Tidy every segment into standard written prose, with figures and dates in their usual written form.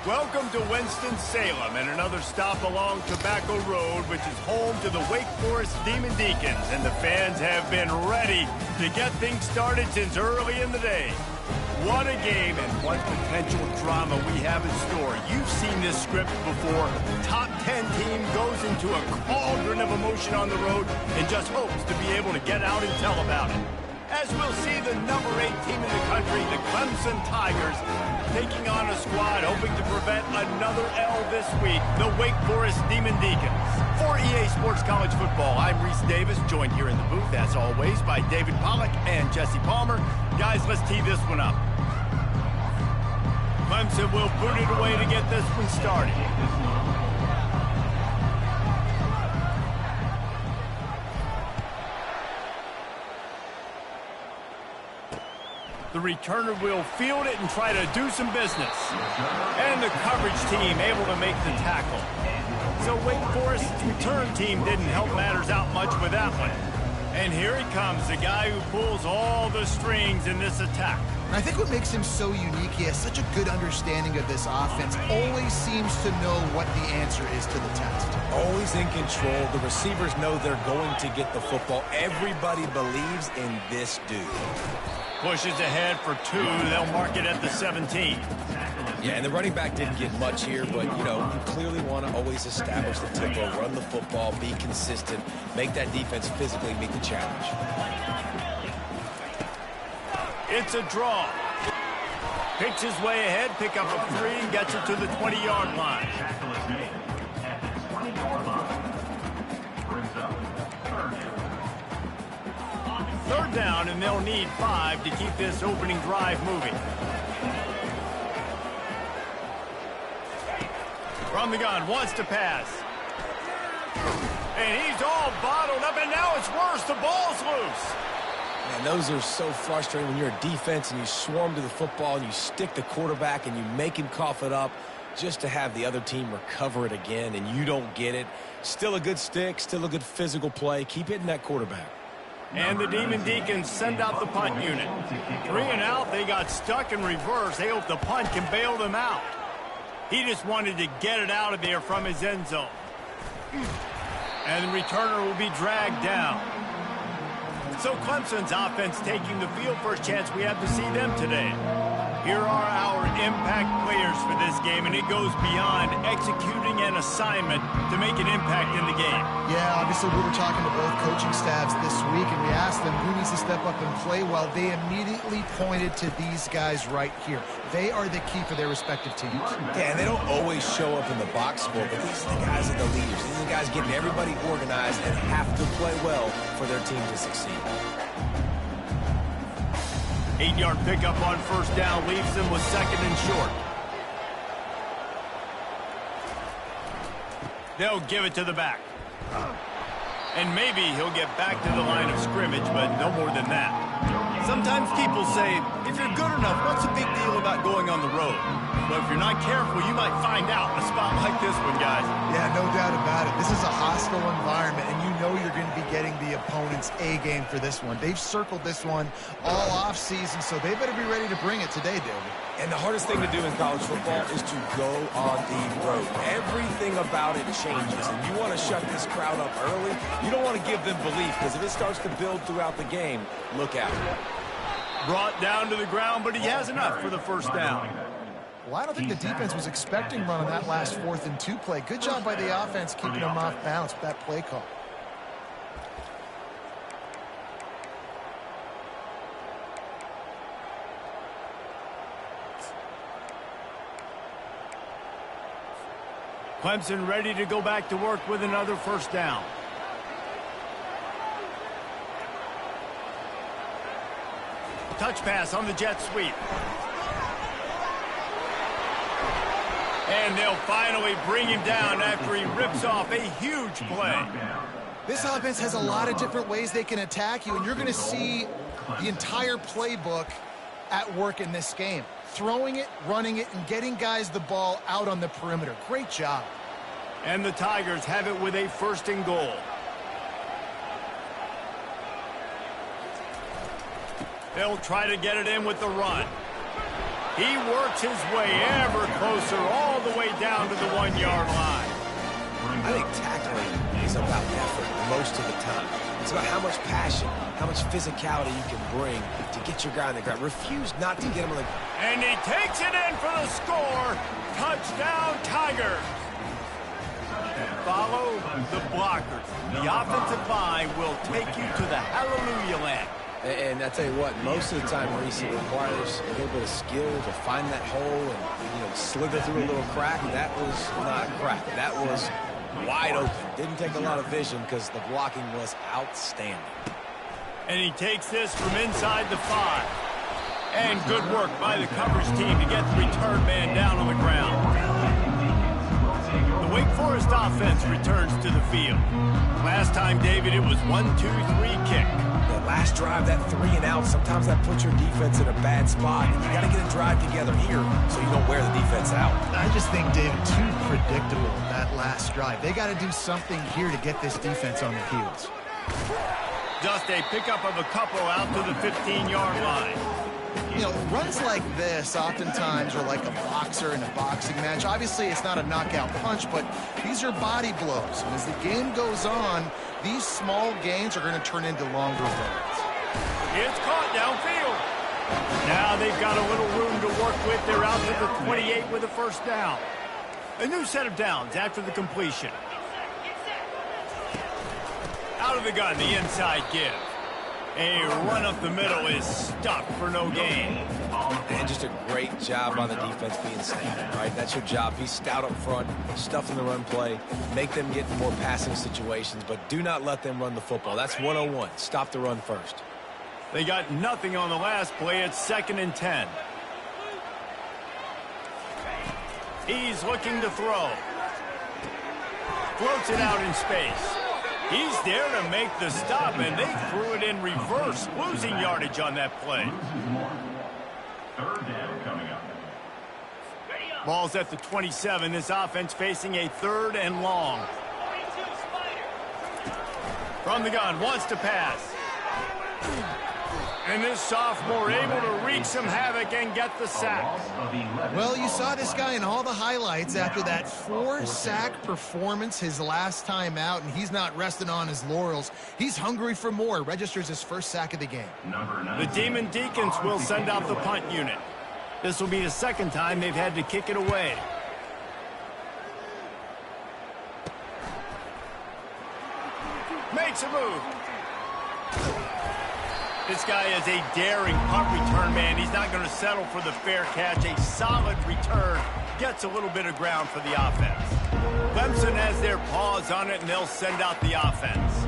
Welcome to Winston-Salem and another stop along Tobacco Road, which is home to the Wake Forest Demon Deacons, and the fans have been ready to get things started since early in the day. What a game and what potential drama we have in store. You've seen this script before. Top 10 team goes into a cauldron of emotion on the road and just hopes to be able to get out and tell about it. As we'll see the number 8 team in the country, the Clemson Tigers, taking on a squad hoping to prevent another L this week, the Wake Forest Demon Deacons. For EA Sports College Football, I'm Reese Davis, joined here in the booth, as always, by David Pollack and Jesse Palmer. Guys, let's tee this one up. Clemson will boot it away to get this one started. The returner will field it and try to do some business. And the coverage team able to make the tackle. So Wake Forest's return team didn't help matters out much with that one. And here he comes, the guy who pulls all the strings in this attack. I think what makes him so unique, he has such a good understanding of this offense, always seems to know what the answer is to the test. Always in control. The receivers know they're going to get the football. Everybody believes in this dude. Pushes ahead for 2. They'll mark it at the 17. Yeah, and the running back didn't get much here, but, you know, you clearly want to always establish the tempo, run the football, be consistent, make that defense physically meet the challenge. It's a draw. Picks his way ahead, pick up a 3, and gets it to the 20-yard line. Third down, and they'll need 5 to keep this opening drive moving. From the gun, wants to pass. And he's all bottled up, and now it's worse. The ball's loose. Man, those are so frustrating when you're a defense and you swarm to the football and you stick the quarterback and you make him cough it up just to have the other team recover it again, and you don't get it. Still a good stick, still a good physical play. Keep hitting that quarterback. And the Demon Deacons send out the punt unit. 3 and out, they got stuck in reverse. They hope the punt can bail them out. He just wanted to get it out of there from his end zone. And the returner will be dragged down. So Clemson's offense taking the field. First chance we have to see them today. Here are our impact players for this game, and it goes beyond executing an assignment to make an impact in the game. Yeah, obviously we were talking to both coaching staffs this week, and we asked them who needs to step up and play well. They immediately pointed to these guys right here. They are the key for their respective teams. Yeah, and they don't always show up in the box score, but these are the guys that are the leaders. These are the guys getting everybody organized and have to play well for their team to succeed. 8-yard pickup on first down leaves them with 2nd and short. They'll give it to the back. And maybe he'll get back to the line of scrimmage, but no more than that. Sometimes people say, if you're good enough, what's the big deal about going on the road? But if you're not careful, you might find out in a spot like this one, guys. Yeah, no doubt about it. This is a hostile environment, and you know you're going to be getting the opponent's A-game for this one. They've circled this one all offseason, so they better be ready to bring it today, David. And the hardest thing to do in college football is to go on the road. Everything about it changes, and you want to shut this crowd up early. You don't want to give them belief, because if it starts to build throughout the game, look out. Brought down to the ground, but he has enough for the first down. Well, I don't think the defense was expecting run on that last 4th and 2 play. Good job by the offense keeping them off balance with that play call. Clemson ready to go back to work with another first down. Touch pass on the jet sweep. And they'll finally bring him down after he rips off a huge play. This offense has a lot of different ways they can attack you, and you're going to see the entire playbook at work in this game. Throwing it, running it, and getting guys the ball out on the perimeter. Great job. And the Tigers have it with a 1st and goal. They'll try to get it in with the run. He works his way ever closer all the way down to the 1-yard line. I think tackling is about effort most of the time. It's about how much passion, how much physicality you can bring to get your guy on the ground. Refuse not to get him on the ground. And he takes it in for the score. Touchdown, Tigers. Follow the blockers. The offensive line will take you to the hallelujah land. And I tell you what, most of the time, Reese, it requires a little bit of skill to find that hole and, slither through a little crack. That was not a crack. That was wide open. Didn't take a lot of vision because the blocking was outstanding. And he takes this from inside the 5. And good work by the coverage team to get the return man down on the ground. The Wake Forest offense returns to the field. Last time, David, it was 1-2-3 kick. The last drive, that 3 and out, sometimes that puts your defense in a bad spot. And you got to get a drive together here so you don't wear the defense out. I just think, David, too predictable, that last drive. They got to do something here to get this defense on their heels. Just a pickup of a couple out to the 15-yard line. Runs like this oftentimes are like a boxer in a boxing match. Obviously, it's not a knockout punch, but these are body blows. And as the game goes on, these small gains are going to turn into longer runs. It's caught downfield. Now they've got a little room to work with. They're out to the 28 with a first down. A new set of downs after the completion. Out of the gun, the inside give. A run up the middle is stuck for no gain. And just a great job by the defense being stout, right? That's your job. Be stout up front, stuff in the run play, make them get in more passing situations, but do not let them run the football. That's 101. Stop the run first. They got nothing on the last play. It's 2nd and 10. He's looking to throw. Floats it out in space. He's there to make the stop, and they threw it in reverse, losing yardage on that play. Ball's at the 27. This offense facing a 3rd and long. From the gun, wants to pass. And this sophomore able to wreak some havoc and get the sack. Well, you saw this guy in all the highlights after that 4-sack performance his last time out, and he's not resting on his laurels. He's hungry for more. Registers his first sack of the game. The Demon Deacons will send out the punt unit. This will be the 2nd time they've had to kick it away. Makes a move. This guy is a daring punt return man. He's not going to settle for the fair catch. A solid return. Gets a little bit of ground for the offense. Clemson has their paws on it, and they'll send out the offense.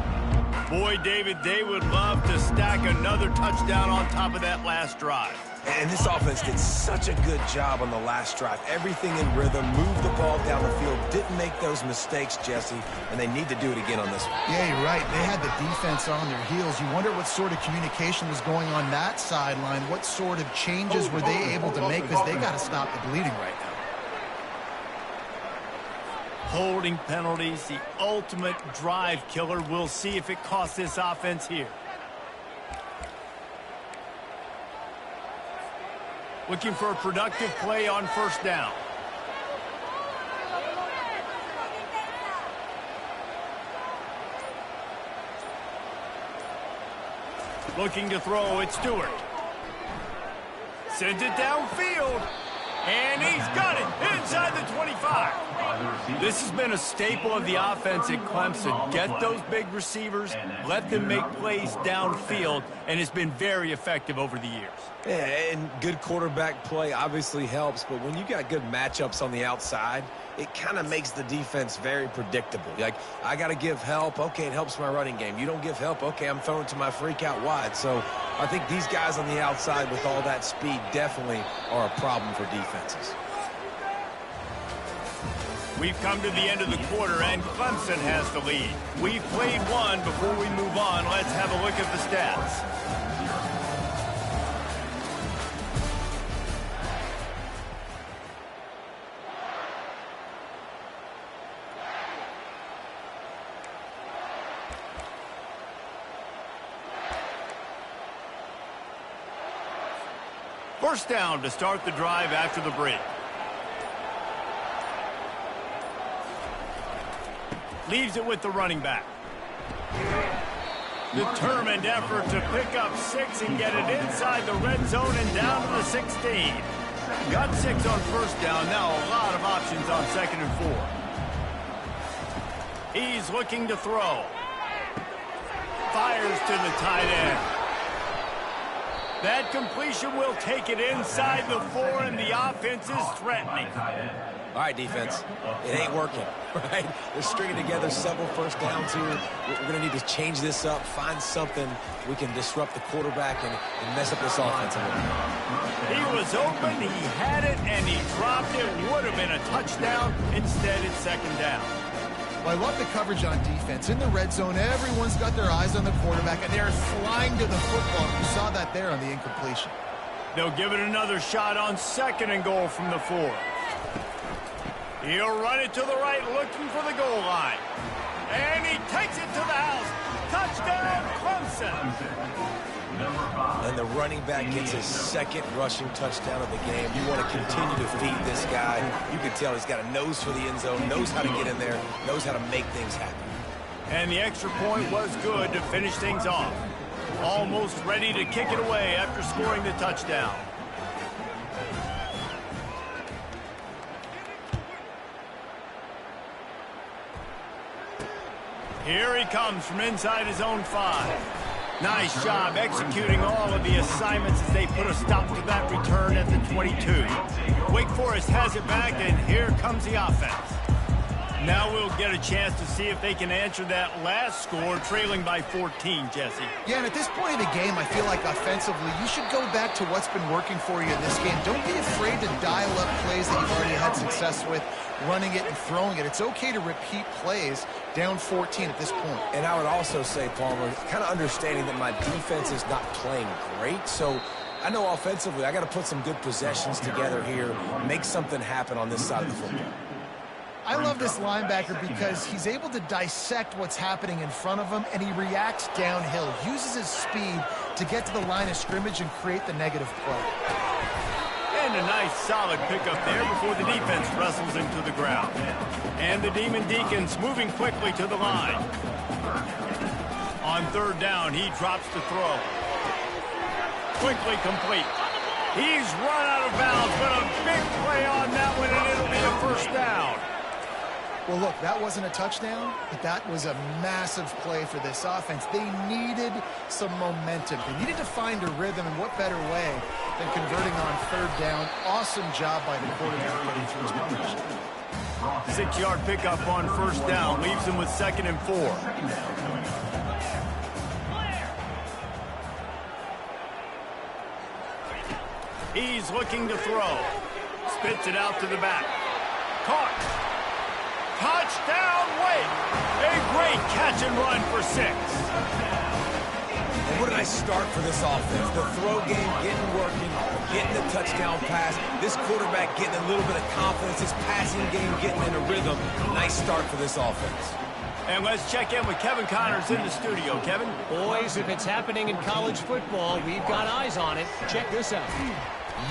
Boy, David, they would love to stack another touchdown on top of that last drive. And this offense did such a good job on the last drive. Everything in rhythm, moved the ball down the field, didn't make those mistakes, Jesse, and they need to do it again on this one. Yeah, you're right. They had the defense on their heels. You wonder what sort of communication was going on that sideline. What sort of changes were they able to make, because they got to stop the bleeding right now. Holding penalties, the ultimate drive killer. We'll see if it costs this offense here. Looking for a productive play on first down. Looking to throw, it's Stewart. Sends it downfield. And he's got it inside the 25. This has been a staple of the offense at Clemson. Get those big receivers, let them make plays downfield, and it's been very effective over the years. Yeah, and good quarterback play obviously helps, but when you got good matchups on the outside, it kind of makes the defense very predictable. Like, I got to give help. Okay, it helps my running game. You don't give help. Okay, I'm throwing to my freak out wide. So I think these guys on the outside with all that speed definitely are a problem for defenses. We've come to the end of the quarter, and Clemson has the lead. We've played one. Before we move on, let's have a look at the stats. First down to start the drive after the break. Leaves it with the running back. Determined effort to pick up 6 and get it inside the red zone and down to the 16. Got 6 on first down. Now a lot of options on 2nd and 4. He's looking to throw. Fires to the tight end. That completion will take it inside the 4, and the offense is threatening. All right, defense, it ain't working, right? They're stringing together several first downs here. We're going to need to change this up, find something we can disrupt the quarterback and mess up this offense a little bit. He was open, he had it, and he dropped it. Would have been a touchdown. Instead, it's 2nd down. Well, I love the coverage on defense. In the red zone, everyone's got their eyes on the quarterback, and they're flying to the football. You saw that there on the incompletion. They'll give it another shot on 2nd and goal from the 4. He'll run it to the right, looking for the goal line. And he takes it to the house. Touchdown, Clemson. And the running back gets his 2nd rushing touchdown of the game. You want to continue to feed this guy. You can tell he's got a nose for the end zone, knows how to get in there, knows how to make things happen. And the extra point was good to finish things off. Almost ready to kick it away after scoring the touchdown. Here he comes from inside his own 5. Nice job executing all of the assignments as they put a stop to that return at the 22. Wake Forest has it back, and here comes the offense. Now we'll get a chance to see if they can answer that last score, trailing by 14, Jesse. Yeah, and at this point in the game, I feel like offensively, you should go back to what's been working for you in this game. Don't be afraid to dial up plays that you've already had success with, running it and throwing it. It's okay to repeat plays down 14 at this point. And I would also say, Palmer, kind of understanding that my defense is not playing great, so I know offensively I got to put some good possessions together here, make something happen on this side of the football. I love this linebacker because he's able to dissect what's happening in front of him, and he reacts downhill, uses his speed to get to the line of scrimmage and create the negative play. And a nice solid pickup there before the defense wrestles him to the ground. And the Demon Deacons moving quickly to the line. On 3rd down, he drops to throw. Quickly complete. He's run out of bounds, but a big play on that one, and it'll be a first down. Well, look, that wasn't a touchdown, but that was a massive play for this offense. They needed some momentum. They needed to find a rhythm, and what better way than converting on 3rd down. Awesome job by the quarterback getting through his numbers. 6-yard pickup on 1st down leaves him with 2nd and 4. He's looking to throw. Spits it out to the back. Caught. Touchdown, Wake. A great catch and run for 6. And what a nice start for this offense. The throw game getting working, getting the touchdown pass. This quarterback getting a little bit of confidence. His passing game getting in a rhythm. Nice start for this offense. And let's check in with Kevin Connors in the studio. Kevin? Boys, if it's happening in college football, we've got eyes on it. Check this out.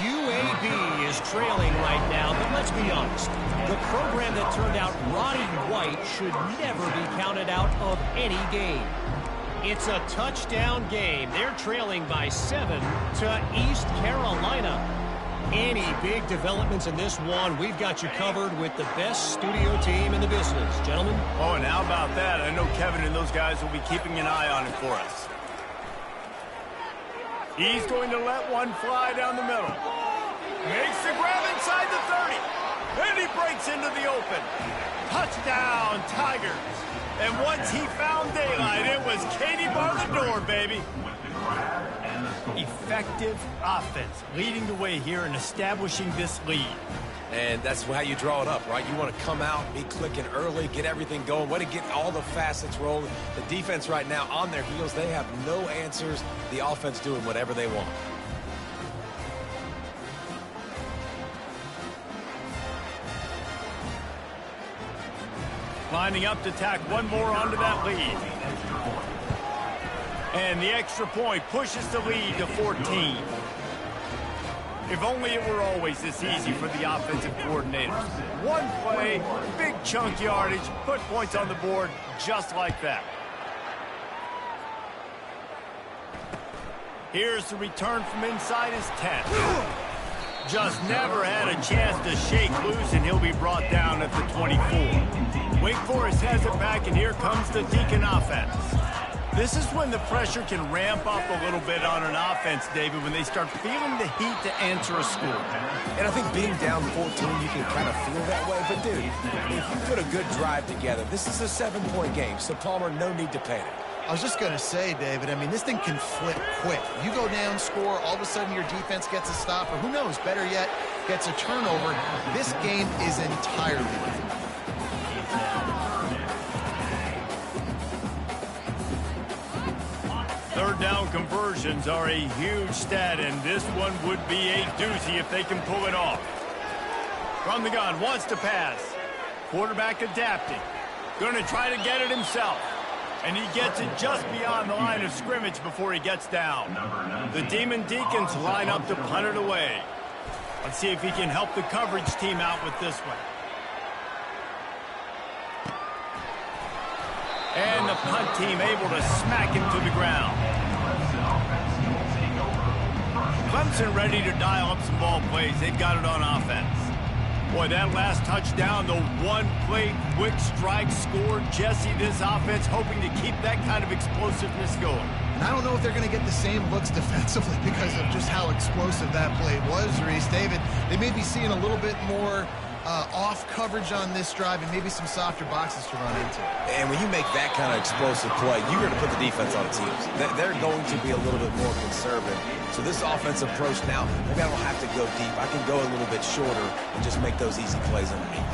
UAB is trailing right now, but let's be honest. The program that turned out Roddy White should never be counted out of any game. It's a touchdown game. They're trailing by 7 to East Carolina. Any big developments in this one, we've got you covered with the best studio team in the business. Gentlemen? Oh, and how about that? I know Kevin and those guys will be keeping an eye on it for us. He's going to let one fly down the middle. Makes the grab inside the 30. And he breaks into the open. Touchdown, Tigers. And once he found daylight, it was Katie bar the door, baby. Effective offense, leading the way here and establishing this lead. And that's how you draw it up, right? You want to come out, be clicking early, get everything going, way to get all the facets rolling. The defense right now on their heels, they have no answers. The offense doing whatever they want. Lining up to tack one more onto that lead. And the extra point pushes the lead to 14. If only it were always this easy for the offensive coordinators. One play, big chunk yardage, put points on the board just like that. Here's the return from inside his 10. Just never had a chance to shake loose, and he'll be brought down at the 24. Wake Forest has it back, and here comes the Deacon offense. This is when the pressure can ramp up a little bit on an offense, David, when they start feeling the heat to answer a score. And I think being down 14, you can kind of feel that way. But, dude, if you put a good drive together, this is a 7-point game, so, Palmer, no need to panic. I was just going to say, David, I mean, this thing can flip quick. You go down, score, all of a sudden your defense gets a stop, or who knows, better yet, gets a turnover. This game is entirely different. Third down conversions are a huge stat, and this one would be a doozy if they can pull it off. From the gun, wants to pass. Quarterback adapting. Going to try to get it himself. And he gets it just beyond the line of scrimmage before he gets down. The Demon Deacons line up to punt it away. Let's see if he can help the coverage team out with this one. And the punt team able to smack him to the ground. Clemson ready to dial up some ball plays. They've got it on offense. Boy, that last touchdown, the one-play quick strike score. Jesse, this offense hoping to keep that kind of explosiveness going. And I don't know if they're going to get the same looks defensively because of just how explosive that play was, Reese. David, they may be seeing a little bit more off coverage on this drive and maybe some softer boxes to run into. And when you make that kind of explosive play, you're going to put the defense on its heels. They're going to be a little bit more conservative. So this offensive approach now, maybe I don't have to go deep. I can go a little bit shorter and just make those easy plays underneath.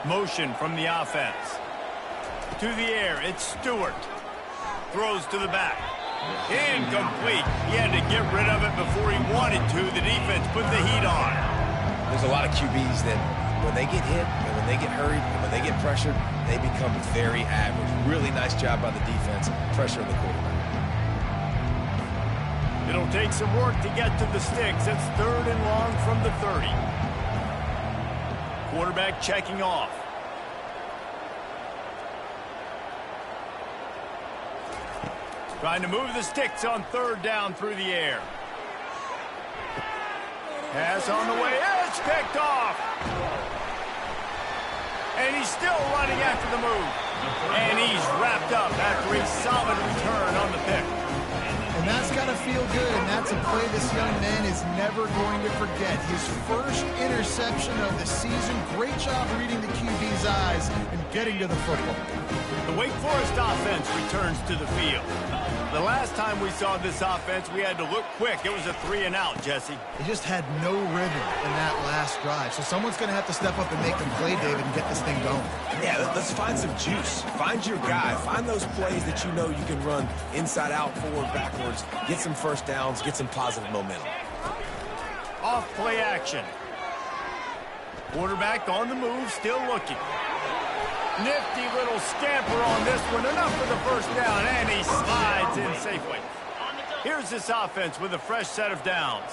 Motion from the offense. To the air, it's Stewart. Throws to the back. Incomplete. He had to get rid of it before he wanted to. The defense put the heat on. There's a lot of QBs that when they get hit and when they get hurried and when they get pressured, they become very average. Really nice job by the defense, pressuring the quarterback. It'll take some work to get to the sticks. It's 3rd and long from the 30. Quarterback checking off. Trying to move the sticks on 3rd down through the air. Pass on the way. It's picked off. And he's still running after the move. And he's wrapped up after a solid return on the pick. And that's got to feel good, and that's a play this young man is never going to forget. His first interception of the season. Great job reading the QB's eyes and getting to the football. The Wake Forest offense returns to the field. The last time we saw this offense, we had to look quick. It was a 3-and-out, Jesse. They just had no rhythm in that last drive. So someone's going to have to step up and make them play, David, and get this thing going. Yeah, let's find some juice. Find your guy. Find those plays that you know you can run inside out, forward, backwards. Get some first downs. Get some positive momentum. Off play action. Quarterback on the move, still looking. Nifty little scamper on this one. Enough for the first down, and he slides in safely. Here's this offense with a fresh set of downs.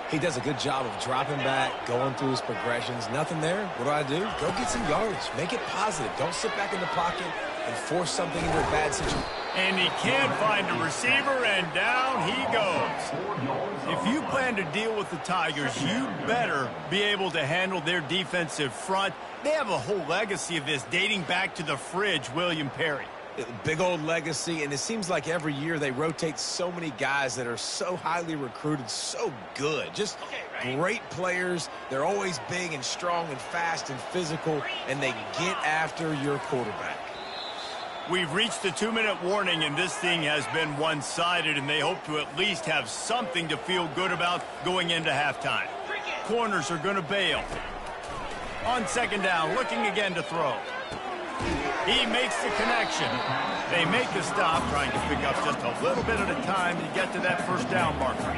He does a good job of dropping back, going through his progressions. Nothing there. What do? Go get some yardage. Make it positive. Don't sit back in the pocket and force something into a bad situation. And he can't find a receiver, and down he goes. If you plan to deal with the Tigers, you better be able to handle their defensive front. They have a whole legacy of this dating back to the fridge, William Perry. Big old legacy, and it seems like every year they rotate so many guys that are so highly recruited, so good. Just great players. They're always big and strong and fast and physical, and they get after your quarterback. We've reached the 2-minute warning, and this thing has been one-sided, and they hope to at least have something to feel good about going into halftime. Corners are going to bail. On 2nd down, looking again to throw. He makes the connection. They make the stop, trying to pick up just a little bit at a time to get to that first down marker.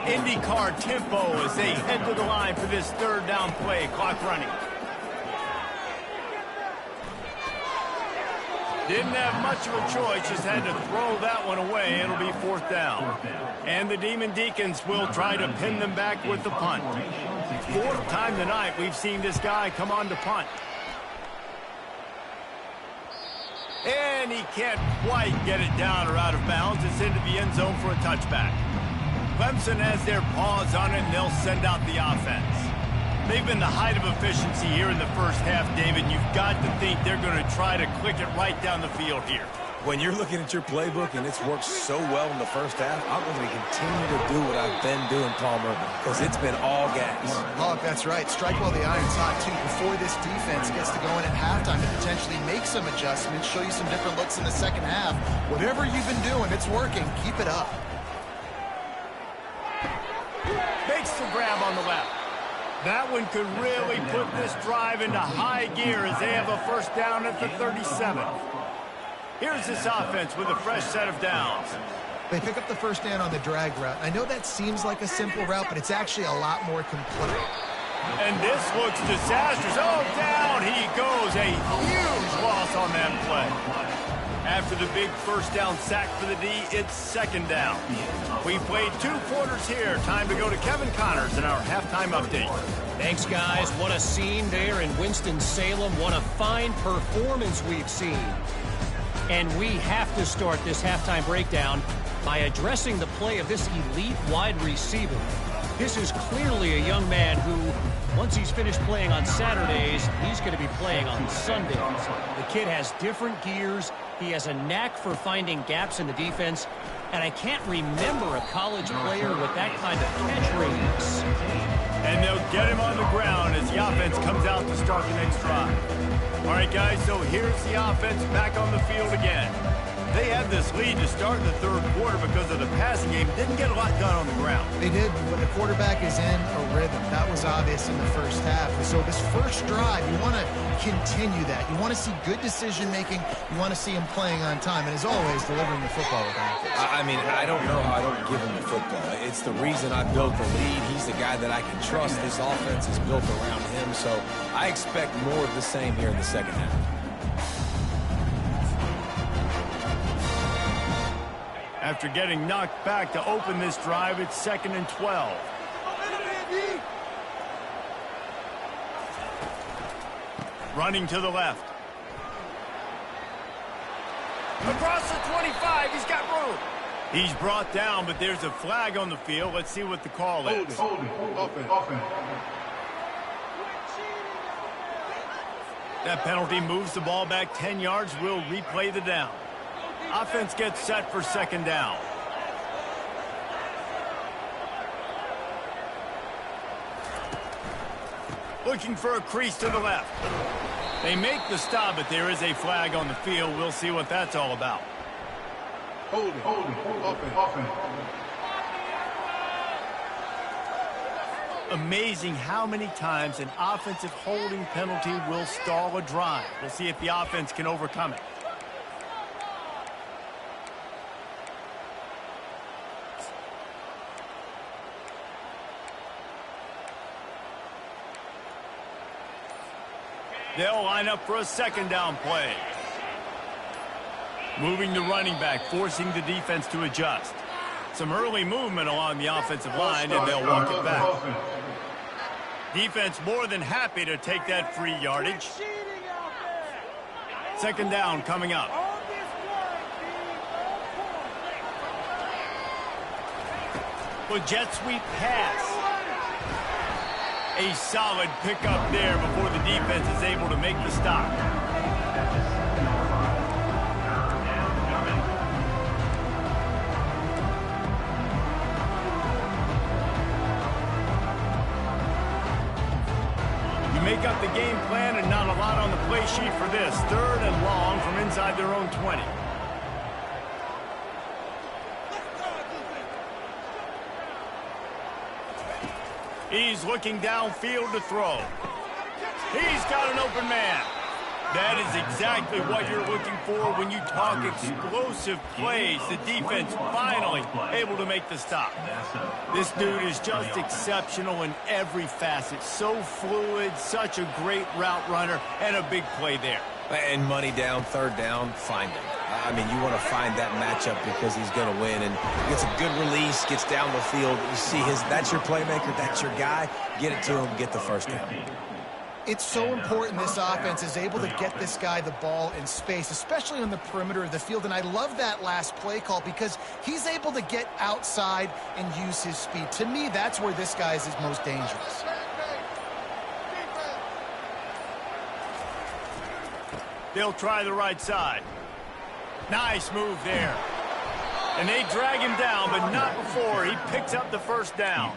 IndyCar tempo as they head to the line for this 3rd down play. Clock running. Didn't have much of a choice, just had to throw that one away. It'll be 4th down. And the Demon Deacons will try to pin them back with the punt. 4th time tonight we've seen this guy come on to punt. And he can't quite get it down or out of bounds. It's into the end zone for a touchback. Clemson has their paws on it, and they'll send out the offense. They've been the height of efficiency here in the first half, David. You've got to think they're going to try to click it right down the field here. When you're looking at your playbook and it's worked so well in the first half, I'm going to continue to do what I've been doing, Palmer, because it's been all gas. Look, that's right. Strike while the iron's hot, too, before this defense gets to going at halftime and potentially make some adjustments, show you some different looks in the second half. Whatever you've been doing, it's working. Keep it up. Makes the grab on the left. That one could really put this drive into high gear as they have a first down at the 37th. Here's this offense with a fresh set of downs. They pick up the first down on the drag route. I know that seems like a simple route, but it's actually a lot more complete. And this looks disastrous. Oh, down he goes. A huge loss on that play. After the big first down sack for the D, it's 2nd down. We played 2 quarters here. Time to go to Kevin Connors in our halftime update. Thanks, guys. What a scene there in Winston-Salem. What a fine performance we've seen. And we have to start this halftime breakdown by addressing the play of this elite wide receiver. This is clearly a young man who, once he's finished playing on Saturdays, he's going to be playing on Sundays. The kid has different gears. He has a knack for finding gaps in the defense. And I can't remember a college player with that kind of catch radius. And they'll get him on the ground as the offense comes out to start the next drive. All right, guys, so here's the offense back on the field again. They had this lead to start in the 3rd quarter because of the passing game. Didn't get a lot done on the ground. They did, but the quarterback is in a rhythm. That was obvious in the first half. So this first drive, you want to continue that. You want to see good decision-making. You want to see him playing on time. And as always, delivering the football with accuracy. I mean, I don't know how I don't give him the football. It's the reason I built the lead. He's the guy that I can trust. This offense is built around him. So I expect more of the same here in the second half. After getting knocked back to open this drive, it's 2nd and 12. Running to the left. Across the 25, he's got room. He's brought down, but there's a flag on the field. Let's see what the call is. Offense. That penalty moves the ball back 10 yards. We'll replay the down. Offense gets set for 2nd down. Looking for a crease to the left. They make the stop, but there is a flag on the field. We'll see what that's all about. Holding. Offense. Amazing how many times an offensive holding penalty will stall a drive. We'll see if the offense can overcome it. They'll line up for a 2nd down play. Moving the running back, forcing the defense to adjust. Some early movement along the offensive line, and they'll walk it back. Defense more than happy to take that free yardage. 2nd down coming up. Well, jet sweep pass. A solid pickup there before the defense is able to make the stop. You make up the game plan and not a lot on the play sheet for this. 3rd and long from inside their own 20. He's looking downfield to throw. He's got an open man. That is exactly what you're looking for when you talk explosive plays. The defense finally able to make the stop. This dude is just exceptional in every facet. So fluid, such a great route runner, and a big play there. And money down, third down, find him. I mean, you want to find that matchup because he's going to win. And gets a good release, gets down the field. You see that's your playmaker, that's your guy. Get it to him, get the first down. It's so important this offense is able to get this guy the ball in space, especially on the perimeter of the field. And I love that last play call because he's able to get outside and use his speed. To me, that's where this guy is his most dangerous. They'll try the right side. Nice move there. And they drag him down, but not before he picks up the first down.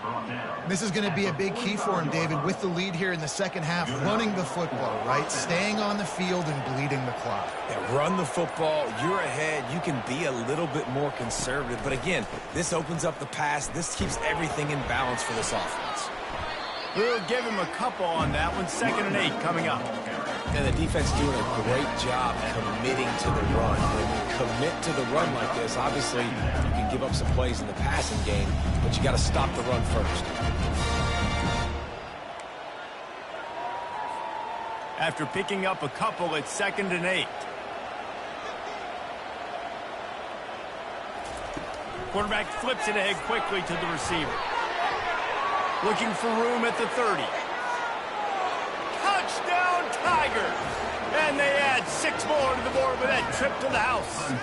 This is going to be a big key for him, David, with the lead here in the second half, running the football, right? Staying on the field and bleeding the clock. Yeah, run the football. You're ahead. You can be a little bit more conservative. But again, this opens up the pass. This keeps everything in balance for this offense. We'll give him a couple on that one. 2nd and 8 coming up. And the defense doing a great job committing to the run. When you commit to the run like this, obviously you can give up some plays in the passing game, but you got to stop the run first. After picking up a couple, it's 2nd and 8. Quarterback flips it ahead quickly to the receiver. Looking for room at the 30. Touchdown, Tigers! And they add 6 more to the board with that trip to the house.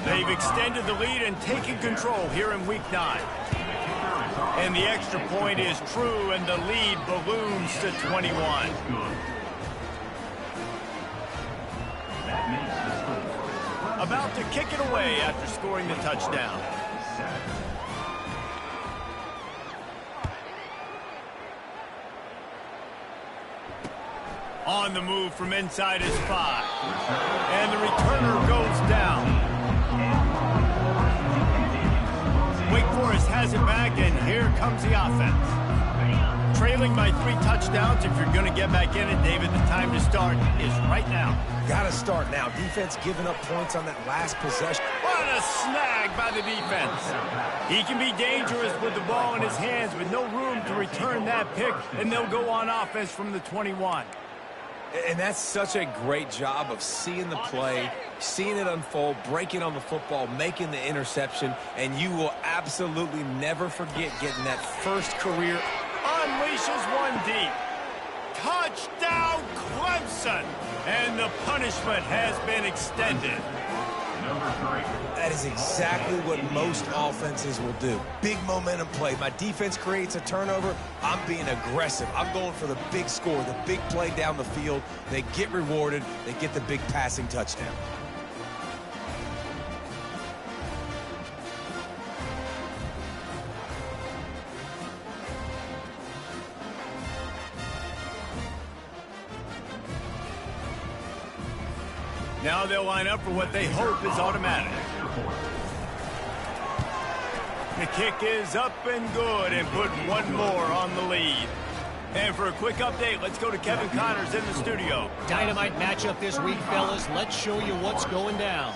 They've extended the lead and taken control here in Week 9. And the extra point is true, and the lead balloons to 21. About to kick it away after scoring the touchdown. On the move from inside his 5. And the returner goes down. Wake Forest has it back, and here comes the offense. Trailing by 3 touchdowns. If you're going to get back in it, David, the time to start is right now. Got to start now. Defense giving up points on that last possession. What a snag by the defense. He can be dangerous with the ball in his hands with no room to return that pick, and they'll go on offense from the 21. And that's such a great job of seeing the play, seeing it unfold, breaking on the football, making the interception, and you will absolutely never forget getting that first career. Unleashes one deep. Touchdown, Clemson! And the punishment has been extended. That is exactly what most offenses will do. Big momentum play. My defense creates a turnover. I'm being aggressive. I'm going for the big score, the big play down the field. They get rewarded. They get the big passing touchdown. Now they'll line up for what they hope is automatic. The kick is up and good, and put one more on the lead. And for a quick update, let's go to Kevin Connors in the studio. Dynamite matchup this week, fellas. Let's show you what's going down.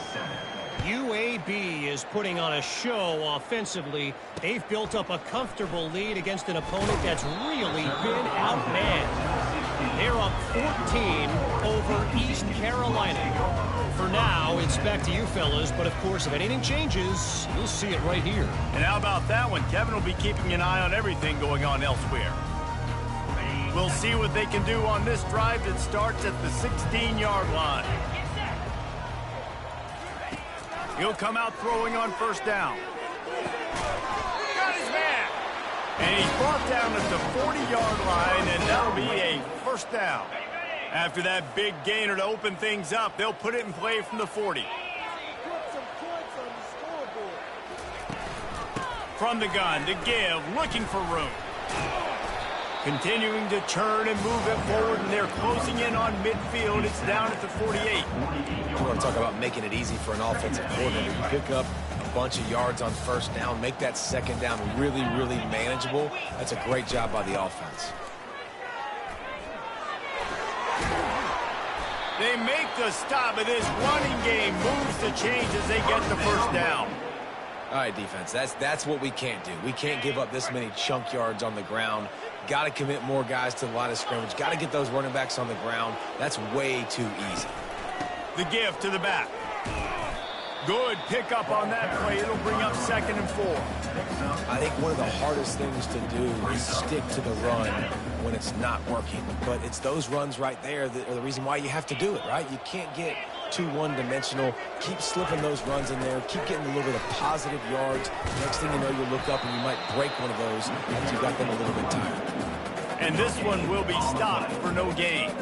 UAB is putting on a show offensively. They've built up a comfortable lead against an opponent that's really been outmanned. They're up 14 over East Carolina. For now, it's back to you fellas, but of course, if anything changes, you'll see it right here. And how about that one? Kevin will be keeping an eye on everything going on elsewhere. We'll see what they can do on this drive that starts at the 16-yard line. He'll come out throwing on first down. Got his man. And he's brought down at the 40-yard line, and that'll be a first down. After that big gainer to open things up, they'll put it in play from the 40. From the gun to give, looking for room. Continuing to turn and move it forward, and they're closing in on midfield. It's down at the 48. You want to talk about making it easy for an offensive coordinator. You pick up a bunch of yards on first down, make that second down really, really manageable. That's a great job by the offense. They make the stop, but this running game moves the change as they get the first down. All right, defense, that's what we can't do. We can't give up this many chunk yards on the ground. Got to commit more guys to the line of scrimmage. Got to get those running backs on the ground. That's way too easy. The give to the back. Good pickup on that play. It'll bring up 2nd and 4. I think one of the hardest things to do is stick to the run when it's not working. But it's those runs right there that are the reason why you have to do it, right? You can't get too one-dimensional. Keep slipping those runs in there. Keep getting a little bit of positive yards. Next thing you know, you'll look up and you might break one of those after you got them a little bit tired. And this one will be stopped for no gain.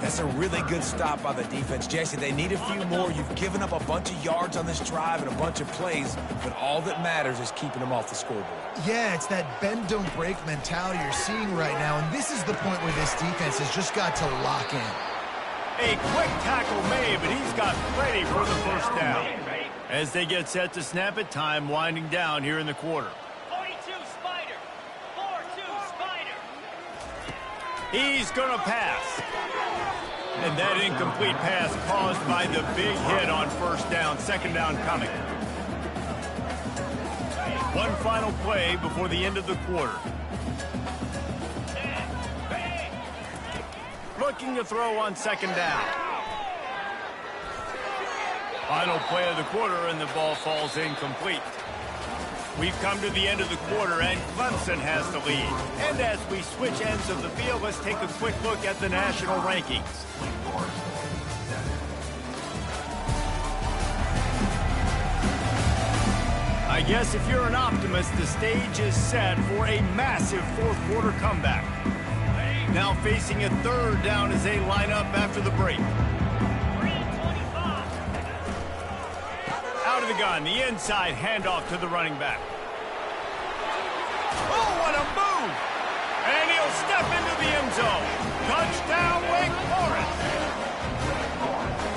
That's a really good stop by the defense. Jesse, they need a few more. You've given up a bunch of yards on this drive and a bunch of plays, but all that matters is keeping them off the scoreboard. Yeah, it's that bend, don't break mentality you're seeing right now, and this is the point where this defense has just got to lock in. A quick tackle made, but he's got plenty for the first down. As they get set to snap it, time winding down here in the quarter. 42 Spider. 4-2 Spider. He's going to pass. And that incomplete pass caused by the big hit on first down. 2nd down coming. One final play before the end of the quarter. Looking to throw on 2nd down. Final play of the quarter, and the ball falls incomplete. We've come to the end of the quarter, and Clemson has the lead. And as we switch ends of the field, let's take a quick look at the national rankings. I guess if you're an optimist, the stage is set for a massive fourth-quarter comeback. Now facing a 3rd down as they line up after the break. 3:25. Out of the gun, the inside handoff to the running back. Oh, what a move! And he'll step into the end zone. Touchdown, Wake Forest!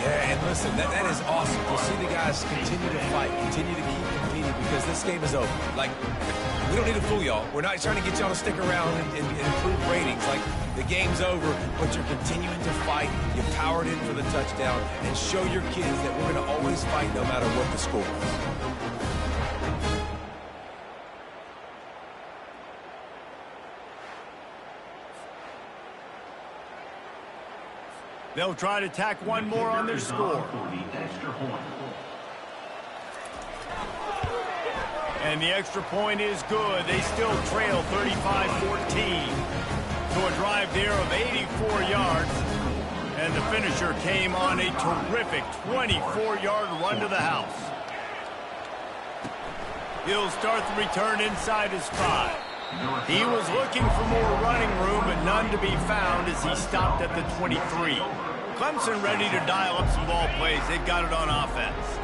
Yeah, and listen, that is awesome to see the guys continue to fight, continue to keep competing, because this game is over. Like, we don't need to fool y'all. We're not trying to get y'all to stick around and improve ratings. Like, the game's over, but you're continuing to fight. You powered in for the touchdown, and show your kids that we're going to always fight no matter what the score is. They'll try to tack one more on their score. And the extra point is good. They still trail 35-14. So a drive there of 84 yards. And the finisher came on a terrific 24-yard run to the house. He'll start the return inside his 5. He was looking for more running room, but none to be found as he stopped at the 23. Clemson ready to dial up some ball plays. They've got it on offense.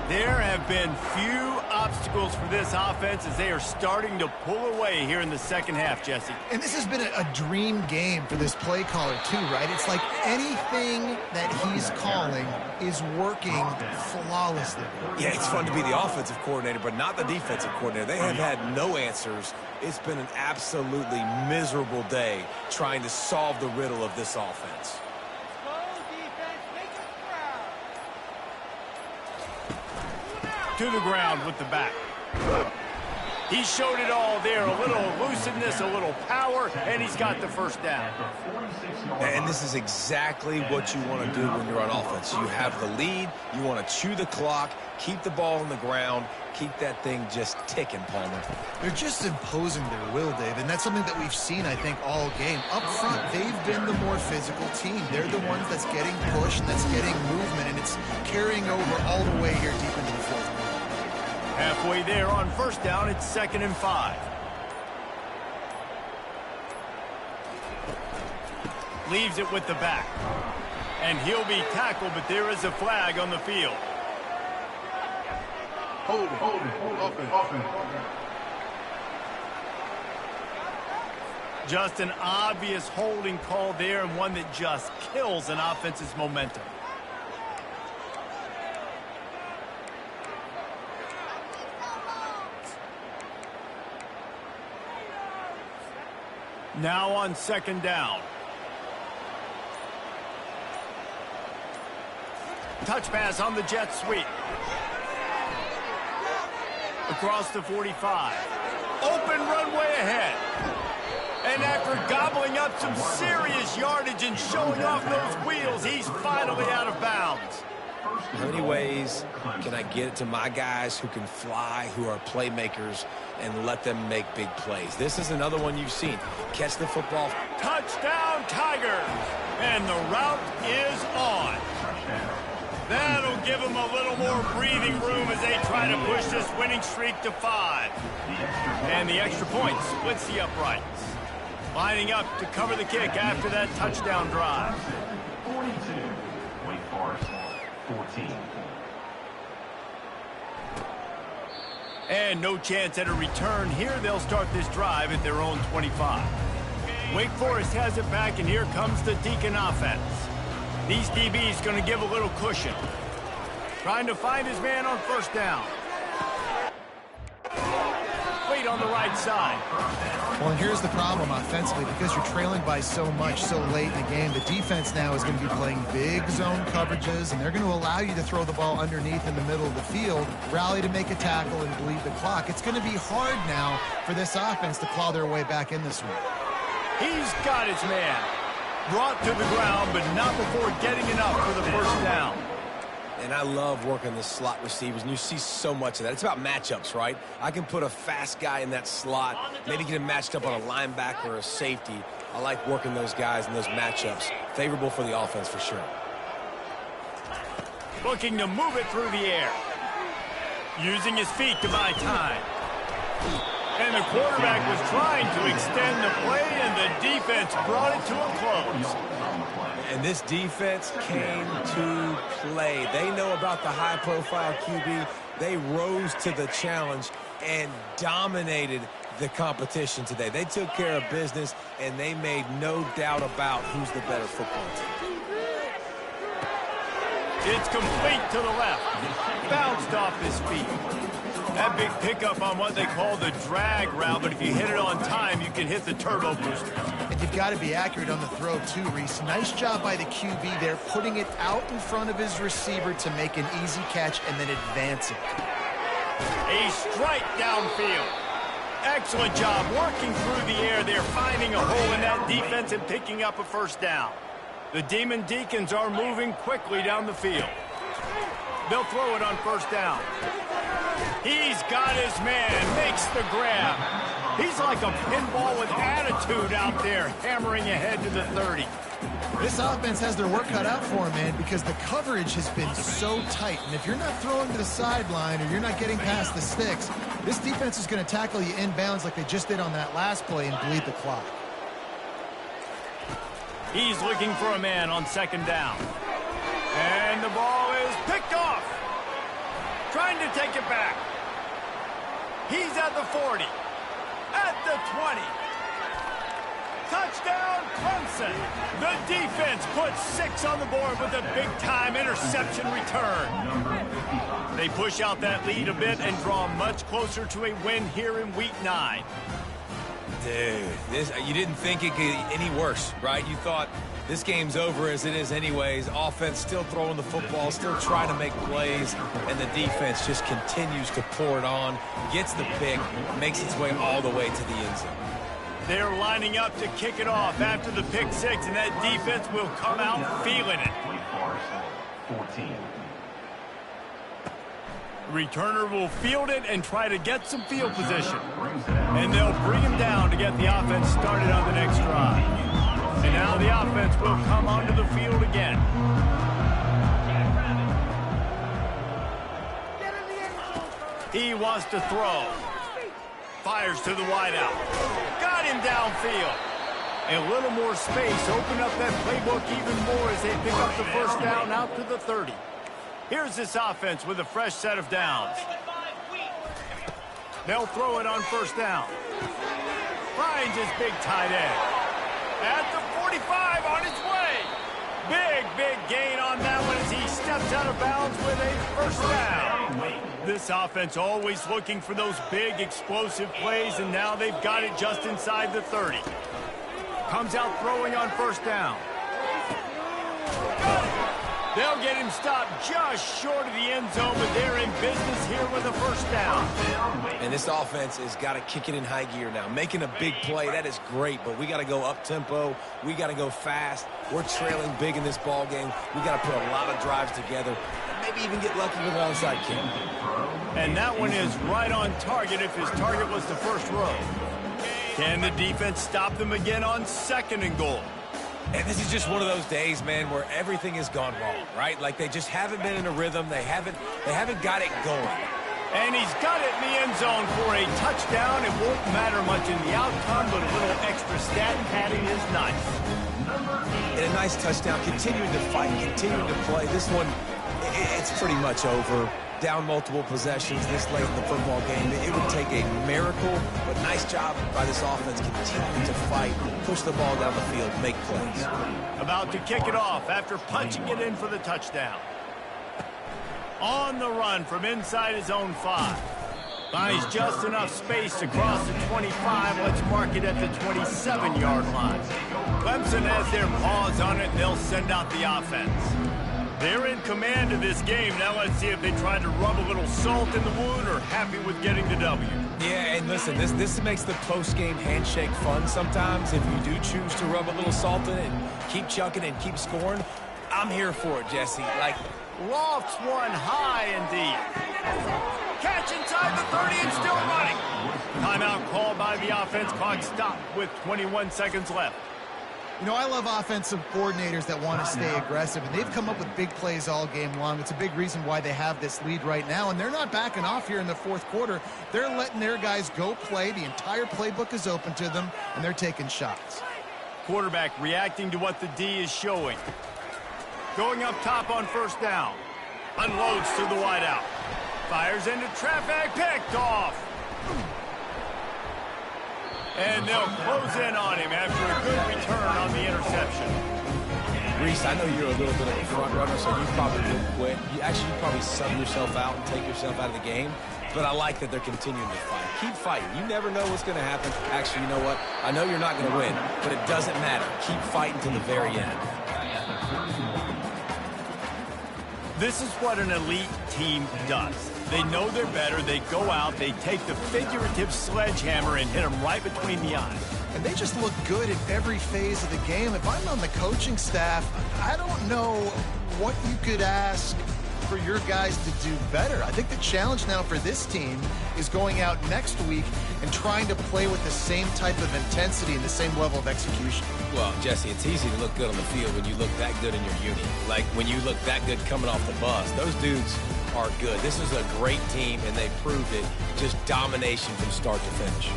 There have been few obstacles for this offense as they are starting to pull away here in the second half, Jesse. And this has been a dream game for this play caller too, right? It's like anything that he's calling is working flawlessly. Yeah, it's fun to be the offensive coordinator, but not the defensive coordinator. They have had no answers. It's been an absolutely miserable day trying to solve the riddle of this offense. To the ground with the back. He showed it all there. A little elusiveness, a little power, and he's got the first down. And this is exactly what you want to do when you're on offense. You have the lead. You want to chew the clock, keep the ball on the ground, keep that thing just ticking, Palmer. They're just imposing their will, Dave, and that's something that we've seen, I think, all game. Up front, they've been the more physical team. They're the ones that's getting pushed and that's getting movement, and it's carrying over all the way here deep into the fourth quarter. Halfway there on first down, it's 2nd and 5. Leaves it with the back. And he'll be tackled, but there is a flag on the field. Hold it. Offense. Just an obvious holding call there, and one that just kills an offense's momentum. Now on 2nd down. Touch pass on the jet sweep. Across the 45. Open runway ahead. And after gobbling up some serious yardage and showing off those wheels, he's finally out of bounds. How many ways can I get it to my guys who can fly, who are playmakers, and let them make big plays? This is another one you've seen. Catch the football. Touchdown, Tigers! And the route is on. That'll give them a little more breathing room as they try to push this winning streak to 5. And the extra point splits the uprights. Lining up to cover the kick after that touchdown drive. 42, Wake Forest, 14. And no chance at a return here. They'll start this drive at their own 25. Wake Forest has it back, and here comes the Deacon offense. These DBs going to give a little cushion. Trying to find his man on first down. Wait on the right side. Well, and here's the problem offensively. Because you're trailing by so much so late in the game, the defense now is going to be playing big zone coverages, and they're going to allow you to throw the ball underneath in the middle of the field, rally to make a tackle, and bleed the clock. It's going to be hard now for this offense to claw their way back in this one. He's got his man. Brought to the ground, but not before getting enough for the first down. And I love working the slot receivers, and you see so much of that. It's about matchups, right? I can put a fast guy in that slot, maybe get him matched up on a linebacker or a safety. I like working those guys in those matchups. Favorable for the offense for sure. Looking to move it through the air. Using his feet to buy time. And the quarterback was trying to extend the play, and the defense brought it to a close. And this defense came to play. They know about the high-profile QB. They rose to the challenge and dominated the competition today. They took care of business, and they made no doubt about who's the better football team. It's complete to the left. Bounced off his feet. That big pickup on what they call the drag route, but if you hit it on time, you can hit the turbo booster. And you've got to be accurate on the throw, too, Reese. Nice job by the QB there, putting it out in front of his receiver to make an easy catch and then advance it. A strike downfield. Excellent job working through the air there, finding a hole in that defense and picking up a first down. The Demon Deacons are moving quickly down the field. They'll throw it on first down. He's got his man, makes the grab. He's like a pinball with attitude out there, hammering ahead to the 30. This offense has their work cut out for him, man, because the coverage has been so tight. And if you're not throwing to the sideline or you're not getting past the sticks, this defense is going to tackle you inbounds like they just did on that last play and bleed the clock. He's looking for a man on second down. And the ball is picked off. Trying to take it back. He's at the 40. At the 20. Touchdown, Clemson. The defense puts 6 on the board with a big-time interception return. They push out that lead a bit and draw much closer to a win here in Week 9. Dude, you didn't think it could get any worse, right? You thought this game's over as it is anyways. Offense still throwing the football, still trying to make plays, and the defense just continues to pour it on, gets the pick, makes its way all the way to the end zone. They're lining up to kick it off after the pick 6, and that defense will come out feeling it. Wake Forest, 14. Returner will field it and try to get some field position. And they'll bring him down to get the offense started on the next drive. And now the offense will come onto the field again. He wants to throw. Fires to the wideout. Got him downfield. A little more space. Open up that playbook even more as they pick up the first down out to the 30. Here's this offense with a fresh set of downs. They'll throw it on first down. Finds his big tight end. At the 45 on his way. Big gain on that one as he steps out of bounds with a first down. This offense always looking for those big explosive plays, and now they've got it just inside the 30. Comes out throwing on first down. They'll get him stopped just short of the end zone, but they're in business here with a first down. And this offense has got to kick it in high gear now. Making a big play, that is great, but we got to go up-tempo. We got to go fast. We're trailing big in this ball game. We got to put a lot of drives together and maybe even get lucky with an onside kick. And that one is right on target if his target was the first row. Can the defense stop them again on 2nd and goal? And this is just one of those days, man, where everything has gone wrong, right? Like they just haven't been in a rhythm. They haven't got it going. And he's got it in the end zone for a touchdown. It won't matter much in the outcome, but a little extra stat padding is nice. And a nice touchdown, continuing to fight, continuing to play. This one, it's pretty much over. Down multiple possessions this late in the football game. It would take a miracle, but nice job by this offense continuing to fight, push the ball down the field, make plays. About to kick it off after punching it in for the touchdown. On the run from inside his own 5. Finds just enough space to cross the 25. Let's mark it at the 27-yard line. Clemson has their paws on it. They'll send out the offense. They're in command of this game. Now let's see if they try to rub a little salt in the wound or happy with getting the W. Yeah, and listen, this makes the post-game handshake fun sometimes. If you do choose to rub a little salt in it and keep chucking and keep scoring, I'm here for it, Jesse. Like, lofts one high and deep. Catch inside the 30 and still running. Timeout called by the offense. Clock stopped with 21 seconds left. You know, I love offensive coordinators that want to stay aggressive, and they've come up with big plays all game long. It's a big reason why they have this lead right now, and they're not backing off here in the 4th quarter. They're letting their guys go play. The entire playbook is open to them, and they're taking shots. Quarterback reacting to what the D is showing. Going up top on 1st down. Unloads to the wideout. Fires into traffic, picked off. And they'll close in on him after a good return on the interception. Reese, I know you're a little bit of a front runner, so you probably will quit. You probably sub yourself out and take yourself out of the game. But I like that they're continuing to fight. Keep fighting. You never know what's going to happen. Actually, you know what? I know you're not going to win, but it doesn't matter. Keep fighting to the very end. This is what an elite team does. They know they're better. They go out. They take the figurative sledgehammer and hit them right between the eyes. And they just look good in every phase of the game. If I'm on the coaching staff, I don't know what you could ask for your guys to do better. I think the challenge now for this team is going out next week and trying to play with the same type of intensity and the same level of execution. Well, Jesse, it's easy to look good on the field when you look that good in your uni. Like when you look that good coming off the bus. Those dudes are good. This is a great team, and they proved it. Just domination from start to finish.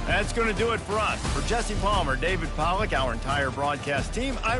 That's going to do it for us. For Jesse Palmer, David Pollack, our entire broadcast team, I'm